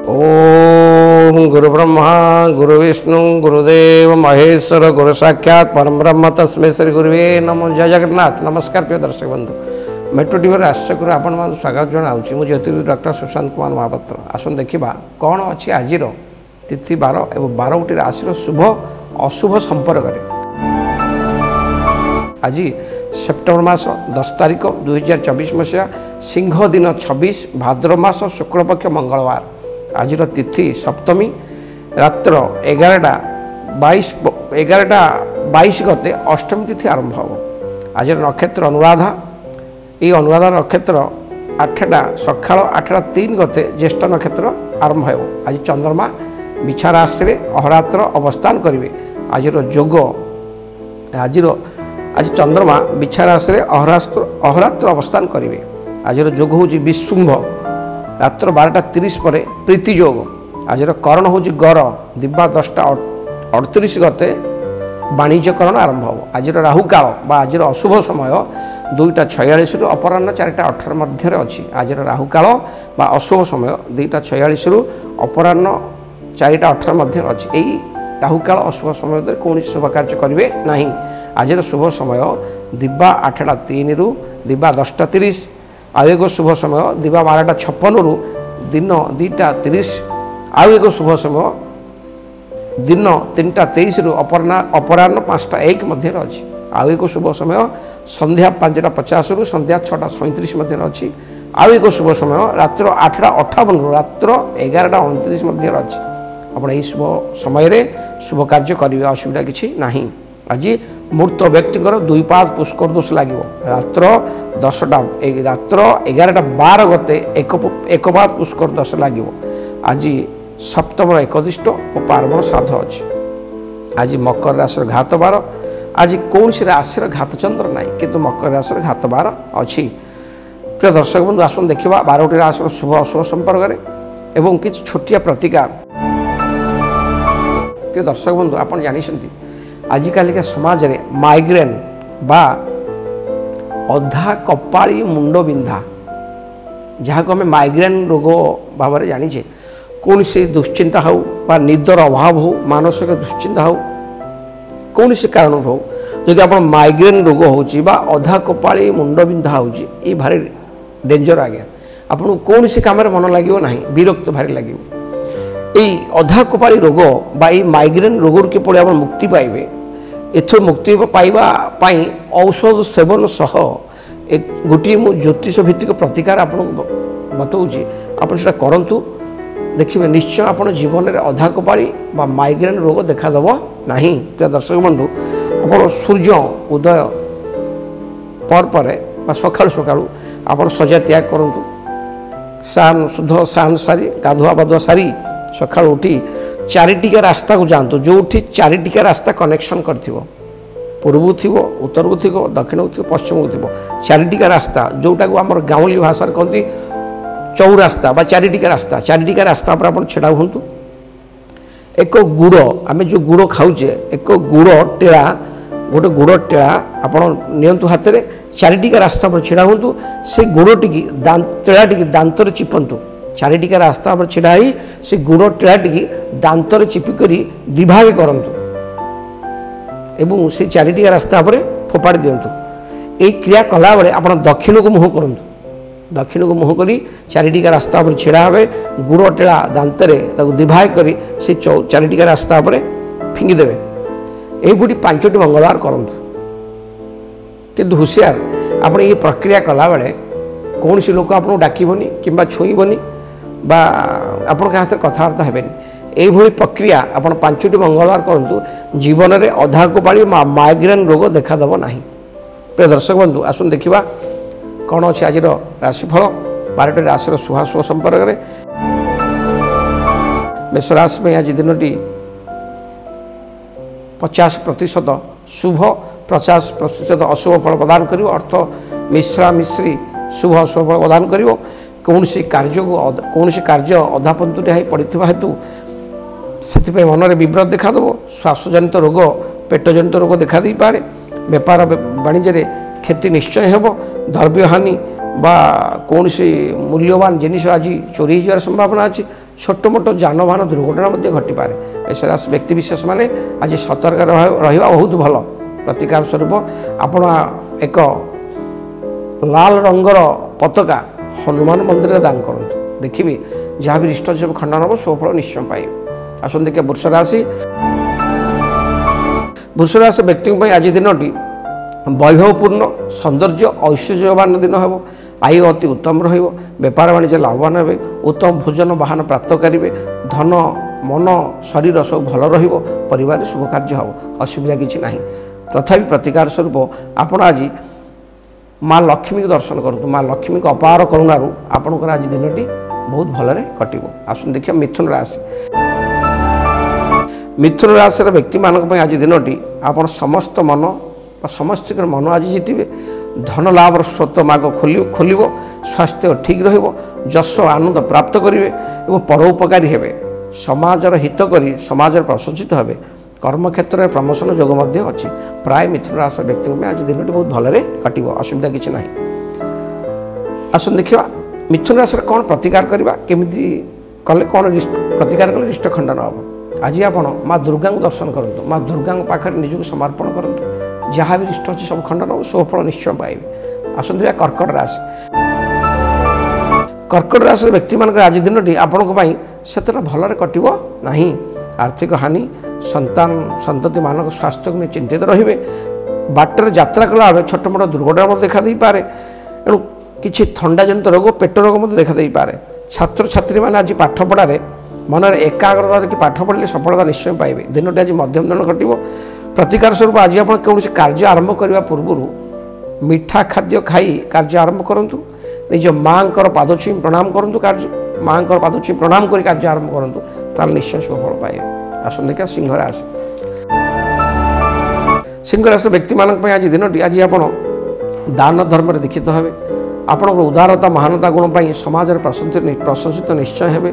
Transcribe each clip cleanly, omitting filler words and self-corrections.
ओम गुरु ब्रह्मा गुरु विष्णु गुरुदेव महेश्वर गुरु साक्षात परम ब्रह्म तस्मै श्री गुरुवे नमो। जय जगन्नाथ। नमस्कार प्रिय दर्शक बंधु, मेट्रो टीवी आश्चर्य आपण स्वागत जनाऊँच। मुझे ज्योतिष डॉक्टर सुशांत कुमार महापात्र। आसन देखा कौन अच्छी आज तिथि बार एवं 12 राशि शुभ अशुभ संपर्क। आज सेप्टेम्बर मास 10 तारिख 2024 मसीहा सिंह दिन 26 भाद्र मास शुक्लपक्ष मंगलवार। आज तिथि सप्तमी रात्र 11:22 गते अष्टमी तिथि आरंभ हो। आज नक्षत्र अनुराधा। ये अनुराधा नक्षत्र 8टा सकाल 8:03 गते ज्येष्ठ नक्षत्र आरंभ हो। आज चंद्रमा बिछा राशि अहरात्र अवस्थान करेंगे। आज जोग आज चंद्रमा बिछा राशि अहरात्र अवस्थान करेंगे। आज जोग हूँ विशुंभ रात्र 12:30 पर प्रीति जोग। आज करण हूँ गर दिवा 10:38 गते वाणिज्यकरण आरंभ हो। आज राहु काल बा आज अशुभ समय 2:46 रु अपराह्न 4:18 मध्य अच्छी। आज राहु काल बा अशुभ समय 2:46 रु अपराह्न 4:18 मध्य अच्छी। यही राहु काल अशुभ समय कौन शुभ कार्य करेंगे नहीं। आज शुभ समय दिवा 8:03 रु दिवा 10:30। आउ एक शुभ समय दिवा 12:56 रु दिन 2:30। आउ एक शुभ समय दिन 3:23 रु अपराह्न 5:01 मध्य अच्छी। आउ एक शुभ समय संध्या 5:50 रु संध्या 6:37 मध्य अच्छी। आउ एक शुभ समय रात्र 8:58 रु रात्र 11:29 मध्य अच्छी। आप शुभ समय शुभ कार्य करेंगे, असुविधा किसी ना। आज मूर्त व्यक्ति 2 पाद पुष्कर दोष लगे। रात्र 11:12 गते एक पाद पुष्कर दोष लगे। आज सप्तम एकदिष्ट और पार्वण श्राद्ध अच्छी। आज मकर राशि घात बार। आज कौन सी राशि घात चंद्र ना कि मकर राशि घात बार अच्छी। प्रिय दर्शक बंधु आसन देखा 12टी राशि शुभ अशुभ संपर्क एवं किसी छोटिया प्रतिकार। प्रिय दर्शक बंधु आप जानते आजिकालिका समाज रे माइग्रेन बा अधा कपाड़ी मुंड बिंधा जहाँ को आम माइग्रेन रोग भाव में जाने कौन सी दुश्चिंता हो बा निदर अभाव हो मानसिक दुश्चिंता हो कौन सी कारण हो जदि आप माइग्रेन रोग हो अधा कपाड़ी मुंड बिंधा हो भारी डेंजर आज्ञा। आपको कौन सी काम मन लगे ना विरक्त भारी लगे। यही अधा कपाड़ी रोग बा माइग्रेन रोग किपरि आप मुक्ति पाइबे एथर मुक्ति पाइबा पाई औषध सेवन सह एक गोटे मु ज्योतिष भित्तिक प्रतिकार आपको बताऊँगी। आप करंतु देखिए निश्चय आप जीवन में अधा कपाड़ी बा माइग्रेन रोग देखादेव ना। प्रिय दर्शक बंधु आप सूर्य उदय पर सकाळु सकाळु आप सजा त्याग करूँ। सान शुद्ध सान सारी गाधुआ बाधुआ सारी सका उठी 4टिका रास्ता को जातु जो 4टिका रास्ता कनेक्शन कर पूर्व थी उत्तर को थी दक्षिण को थी पश्चिम को थी 4टिका रास्ता जोटा को आम गाँवली भाषा कहती चौरास्ता बा 4टिका रास्ता। 4टिका रास्ता पर आप छेड़ा हूँ। एक गुड़ आम जो गुड़ खाऊे एक गुड़ टेड़ा गोटे गुड़ टेड़ा आप नियंतु हाथ में 4टिका रास्ता पर छेड़ा हूँ। से गुड़ टी टेड़ा टी दांतर चिपंतु 4टिका रास्ता पर छिड़ा ही से गुड़ टेड़ा टी दांतर चिपिक दिभाग करंतु एवं से 4टिका रास्ता पर फोपाड़ी दिंतु। यही क्रिया कला बेले आप दक्षिण को मुह करूँ। दक्षिण को मुह करी 4टिका रास्ता पर छिड़ा हे गुड़ टेड़ा दांतरे दिभाग कर 4टिका रास्ता पर फिंगिदेवे। यही 5टी मंगलवार करंतु। किंतु हुशियार आप ये प्रक्रिया कला बेले कौन सी लोक आपको डाकबनी कि छुईबनी बा आपण क्या कथबार्ता हेनी। यही प्रक्रिया आप 5टी मंगलवार करूँ। जीवन में अधा कपाड़ी माइग्रेन रोग देखादेव ना। प्रिय दर्शक बंधु आसन देखा कौन अच्छे आज राशिफल 12टी राशि शुभाशुभ संपर्क। मेष राशि में आज दिनटी 50% शुभ 50% अशुभ फल प्रदान कर। अर्थ मिश्रा मिश्री शुभ अशुभ फल प्रदान कर। कौन सी कार्य अधापंतुटे पड़ा हेतु से मन में विव्रत देखादेव। श्वासजनित रोग पेटजनित रोग देखा दे पारे। व्यापार वाणिज्य क्षति निश्चय हो। द्रव्य हानि बा कौन सी मूल्यवान जिनिस आज चोरी होवार संभावना अच्छी। छोट मोट जानवाहन दुर्घटना घटीपे मेषराशि व्यक्तिशेष मैंने आज सतर्क रहा बहुत भल प्रतिकार स्वरूप आपण एक लाल रंगर पताका हनुमान मंदिर में दान करूँ देखिए जहाँ भी इष्ट सब खंडन हम सुफल निश्चय पाइबे। आसन देखिए वृषराशि व्यक्ति आज दिन वैभवपूर्ण सौंदर्य ऐश्वर्यवान दिन हो आय अति उत्तम रपार वाणिज्य लाभवान हे उत्तम भोजन वाहन प्राप्त करेंगे धन मन शरीर सब भल परिवार शुभ कार्य हम असुविधा किसी ना तथापि प्रतिकार स्वरूप आपण आज माँ लक्ष्मी को दर्शन करूँ माँ लक्ष्मी को अपार करुणारू आपणकर आज दिनटी बहुत भलरे कटिब। आसन देखिए मिथुन राशि व्यक्ति मान आज दिनटी आप समस्त मन समस्त मन आज जीतबे धन लाभ स्रोत मार्ग खोल स्वास्थ्य ठीक रश आनंद प्राप्त करेंगे और परोपकारी हे समाजर हित करी समाज प्रशंसित हे कर्म क्षेत्र में प्रमोशन जोग अच्छी प्राय मिथुन राशि व्यक्ति आज दिनटी बहुत भलरे कटिब असुविधा किसी ना। आसन देखा मिथुन राशि कौन प्रतिकार करवा केमिति कले कौन प्रतिकार कले रिष्ट खंडन हम आज आप माँ दुर्गा को दर्शन करूँ माँ दुर्गा पाखे निजक समर्पण करूँ जहाँ भी रिष्ट अच्छी सब खंडन हम सुफल निश्चय पाइबे। आसन देखा कर्कट राशि व्यक्ति मान आज दिन आपण से भलरे कटिब नहीं आर्थिक हानि संतति मानक स्वास्थ्य को चिंतित रे बाटर यात्रा कला छोट मोट दुर्घटना देखा दे पारे एणु किसी थंडा जनित रोग पेट रोग देखा दे पारे छात्र छात्री मैंने आज पाठ पढ़ारे मन में एकाग्रता कि पाठ पढ़ले सफलता निश्चय पाइबे दिनटी आज मध्यम दिन कटिब। प्रतिकार स्वरूप आज आप कौन कार्य आरंभ करने पूर्व मीठा खाद्य खाई कार्य आरंभ करूँ निज माँ पादछुई प्रणाम करूँ कार्य माँ पादछुई प्रणाम कर कार्य आरंभ करूँ ताल निश्चय सुफल पाइबे। आसन देखिए सिंह राशि व्यक्ति मान आज दिनटी आज आप दान धर्म दीक्षित हे आपण उदारता महानता गुण पर समाज प्रशंसित निश्चय हे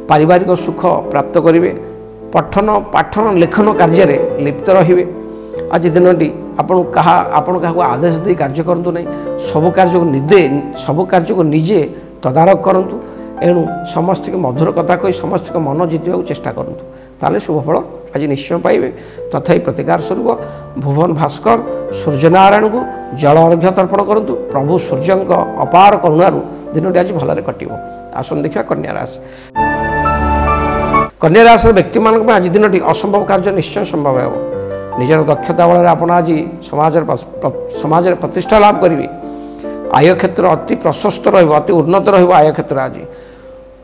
पारिवारिक सुख प्राप्त करेंगे पठन पाठन लेखन कार्य लिप्त रे आज दिनटी आपण आदेश दे कार्य करूँ ना सब कार्य को निजे तदारख करूँ एणु समस्त मधुर कथा कही समस्त मन जितवा चेष्टा करूँ ताले शुभफल आज निश्चय पाइबे। तथापि प्रतिकार स्वरूप भुवन भास्कर सूर्यनारायण को जल अर्घ्य तर्पण करूँ प्रभु सूर्य अपार करुणारू दिनटी आज भलरे कटिब। आसन देखा कन्या राशि व्यक्ति मान आज दिनटी असंभव कार्य निश्चय संभव हो निजर दक्षता बल आप आज समाज प्रतिष्ठा लाभ करेंगे आय क्षेत्र अति प्रशस्त अति उन्नत आय क्षेत्र आज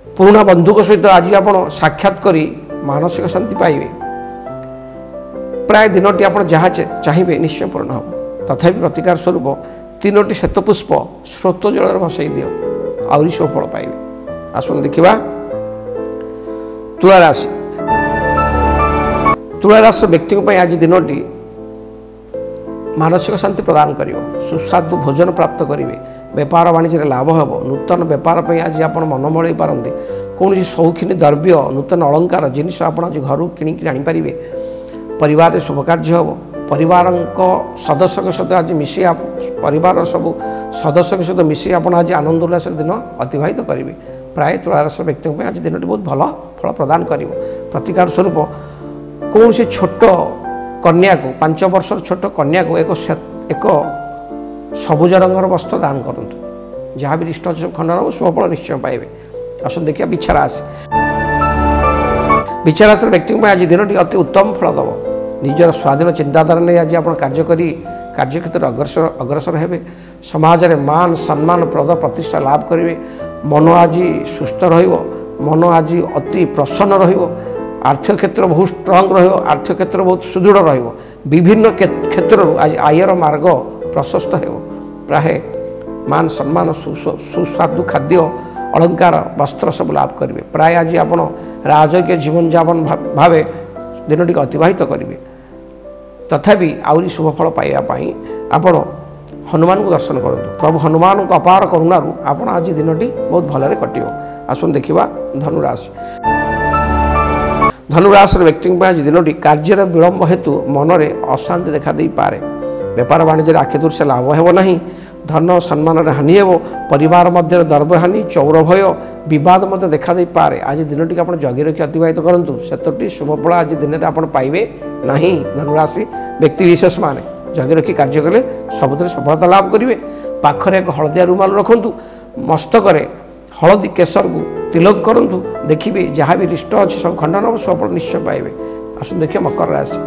पुराणा बंधुक सहित आज आप साक्षात करी मानसिक शांति पाइबे प्राय दिनटी आप जहाँ चाहिए निश्चय पूर्ण हो। तथापि प्रतिकार स्वरूप 3टी श्वेतपुष्प स्रोत जल भसई दियो आहरी सुफल पाइबे। आसन देखा तुला राशि व्यक्ति आज दिनटी मानसिक शांति प्रदान कर सुस्वादु भोजन प्राप्त करेंगे बेपार वाणिज्य लाभ हे नूतन बेपार आज आप मन बल पारती कौन शौखिनी द्रव्य नूतन अलंकार जिनिस आप घर किणिक आनीपारे परिवार शुभ कार्य हम परिवार सदस्य सहित आज मिसी परिवार सब सदस्य सहित मिसी आप आज आनंद उल्लास दिन अतिबाहित करेंगे प्राय तुला राशि व्यक्ति आज दिनटी बहुत भल फल प्रदान कर। प्रतिकार स्वरूप कौन सी छोट कन्या को 5 वर्षर छोट कन्या को एक सबुज रंगर वस्त्र दान करूँ जहाँ भी इष्ट खंडन सुफल निश्चय पाइबे। आसन देखिए बिछा राशि व्यक्ति आज दिनटी अति उत्तम फल दब निजर स्वाधीन चिंताधारा नहीं आज आप कार्य क्षेत्र अग्रसर हे समाज में मान सम्मान प्रद प्रतिष्ठा लाभ करेंगे मन आज सुस्थ मन आज अति प्रसन्न आर्थिक क्षेत्र बहुत स्ट्रंग आर्थिक क्षेत्र बहुत सुदृढ़ विभिन्न क्षेत्र आज आयर मार्ग प्रशस्त हो प्राय मान सम्मान सुस्वादु खाद्य अलंकार वस्त्र सब लाभ करेंगे प्राय आज आप राजकीय जीवन यापन भाव दिनटी अतिबाहित करेंगे। तथापि आहरी शुभफल पाइबापी आपण हनुमान को दर्शन करूँ प्रभु हनुमान को अपार करुणारू आपण आज दिनटी बहुत भलरे कटिब। आसन देखा धनुराशि व्यक्ति आज दिनटी कार्य विलंब हेतु मन में अशांति देखा दे पारे बेपार वाणिज्य आखि दूर से लाभ हो ना धन सम्मान हानि हो परिवार मध्य दर्बहानि चौर भय बद देखा दे पारे आज दिन टी आप जगी रखी अतिबाहित करूँ से शुभफल आज दिन में आप पाइबे ना धनुराशि व्यक्ति विशेष मान जगी रखी कार्य कले सबुद सफलता लाभ करेंगे पाखरे एक हलदिया रुमाल रखु मस्तक हलदी केसर को तिलक करूँ देखिए जहाँ भी रिष्ट अच्छी सब खंडन हम सफल निश्चय पाइबे। आस देखिए मकर राशि।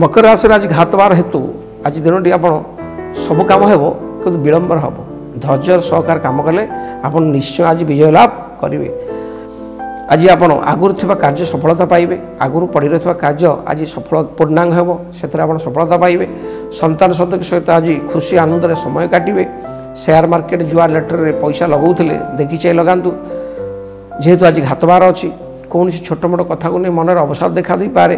मकर राशि आज घातवार हेतु आज दिन टी आप सब कम हो कि विलंबर हम धैर्य सहकार कम कले आप निश्चय आज विजय लाभ करेंगे। आज आप आगुरी कार्य सफलता पाइबे आगुरी पड़ रही कार्य आज सफल पूर्णांग हो से सफलता पाइबे। संतान सदस्य सहित आज खुशी आनंद में समय काटे। शेयर मार्केट जुआ लेटर रे पैसा लगौले देखी चाहे लगातु जेहेतु आज घातबार अच्छी कौन छोट मोट कथा को नहीं मन में अवसाद देखा दी पारे।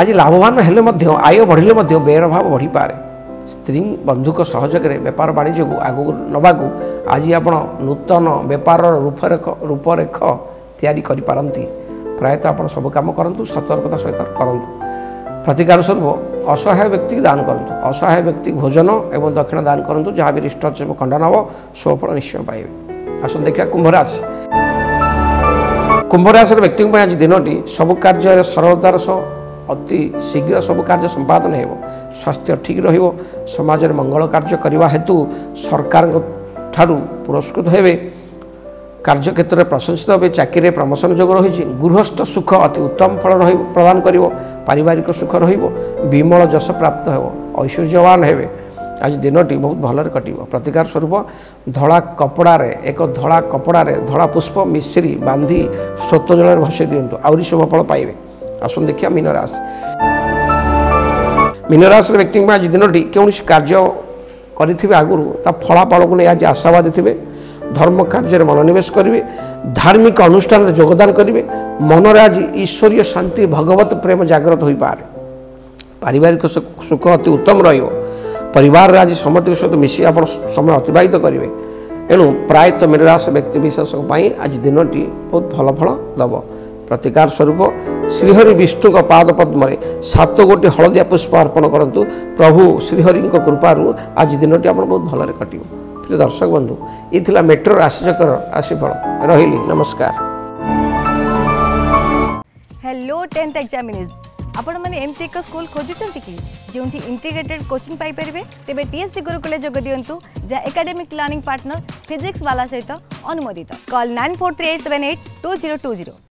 आज लाभवान हेले आय बढ़िले व्ययर भाव बढ़ी पारे। स्त्री बंधुक सहयोग बेपार वाणिज्य को आगू नवाक आज आप नूतन बेपार रूपरेख तैयारी करिपारंती। प्रायतः आप सब काम करूँ सतर्कता सहित करूँ। प्रतिकार स्वरूप असहाय व्यक्ति की दान करूँ असहाय व्यक्ति भोजन एवं दक्षिण दान करूँ जहाँ भी रिष्ट अच्छे खंडन हम सुफल निश्चय पाइबे। आस देखिए कुंभ राशि। कुंभ राशि व्यक्ति आज दिनटी सब कार्य सरलतार सह अति शीघ्र सब कार्य संपादन हो स्वास्थ्य ठीक रहिबो समाज में मंगल कार्य करने हेतु सरकार ठारू पुरस्कृत हेबे कार्य क्षेत्र में प्रशंसित हे चाकरी प्रमोशन जोग रही गृहस्थ सुख अति उत्तम फल प्रदान कर पारिवारिक सुख विमल जश प्राप्त हो ऐश्वर्यवान हेबे। आज दिनटी बहुत भलरे कटिबो। प्रतिकार स्वरूप धड़ा कपड़ारे एक धड़ा कपड़ारे धड़ा पुष्प मिश्री बांधी स्रोत जल भसई दिंतु आउरी शुभफल पाइबे। आसन देखिए मीन राशि। मीन राशि व्यक्ति आज दिनटी कौन कार्य करेंगे आगुरी फलाफल को नहीं आज आशावादी थे धर्म कार्य मनोनिवेश करेंगे धार्मिक अनुष्ठान में योगदान करेंगे मन में आज ईश्वरीय शांति भगवत प्रेम जागृत हो पारे। पारिवारिक सुख अति उत्तम परिवार आज समस्त सहित मिसी आप समय अतिबाहित करेंगे। एणु प्रायतः मीन राशि व्यक्ति विशेष आज दिनटी बहुत भल फल दब। प्रतिकार स्वरूप श्रीहरि विष्णु का पाद पद्म 7 गोटी हलदिया पुष्प अर्पण करंतु प्रभु श्रीहरि कृपारू आज दिनटी आप बहुत भलरे कटिबो। प्रिय दर्शक बंधु ये मेट्रो राशिचक्र राशिफल रही नमस्कार। हेलो 10th एग्जामिनीज आपण माने एमसी एक स्कूल खोजुचंती कि जोंठी इंटीग्रेटेड कोचिंग पाई परिबे तेबे टीएससी गुरुकुल जोग दियंतु जा एकेडमिक लर्निंग पार्टनर फिजिक्स वाला सहित अनुमोदित। कॉल 9438782020।